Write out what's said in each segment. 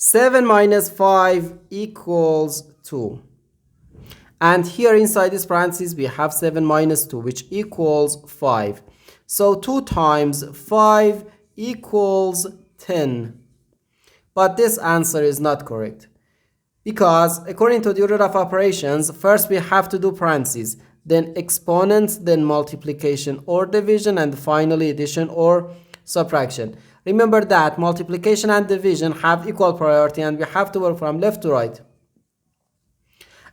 7 minus 5 equals 2. And here inside this parentheses we have 7 minus 2, which equals 5. So 2 times 5 equals 10. But this answer is not correct, because according to the order of operations, first we have to do parentheses, then exponents, then multiplication or division, and finally addition or subtraction. Remember that multiplication and division have equal priority and we have to work from left to right.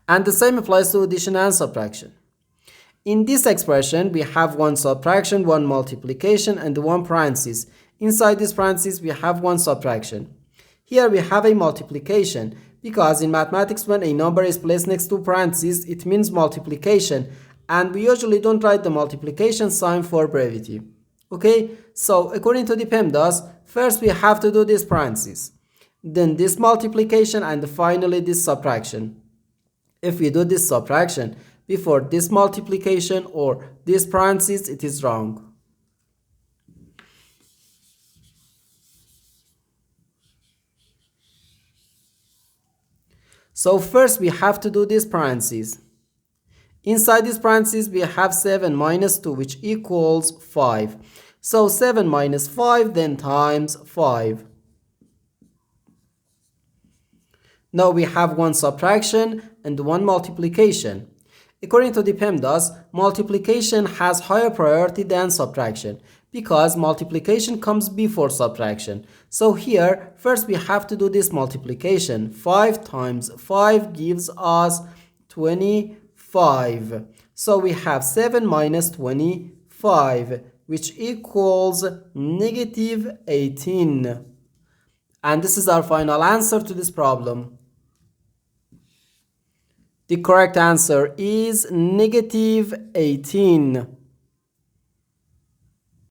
And the same applies to addition and subtraction. In this expression, we have one subtraction, one multiplication, and one parenthesis. Inside this parenthesis, we have one subtraction. Here we have a multiplication, because in mathematics when a number is placed next to parentheses, it means multiplication, and we usually don't write the multiplication sign for brevity. Okay, so according to the PEMDAS, first we have to do this parenthesis, then this multiplication, and finally this subtraction. If we do this subtraction before this multiplication or this parenthesis, it is wrong. So first we have to do this parenthesis. Inside this parenthesis we have 7 minus 2, which equals 5. So 7 minus 5, then times 5. Now we have one subtraction and one multiplication. According to the PEMDAS, multiplication has higher priority than subtraction, because multiplication comes before subtraction. So here, first we have to do this multiplication. 5 times 5 gives us 25. So we have 7 minus 25, which equals negative 18. And this is our final answer to this problem. The correct answer is negative 18.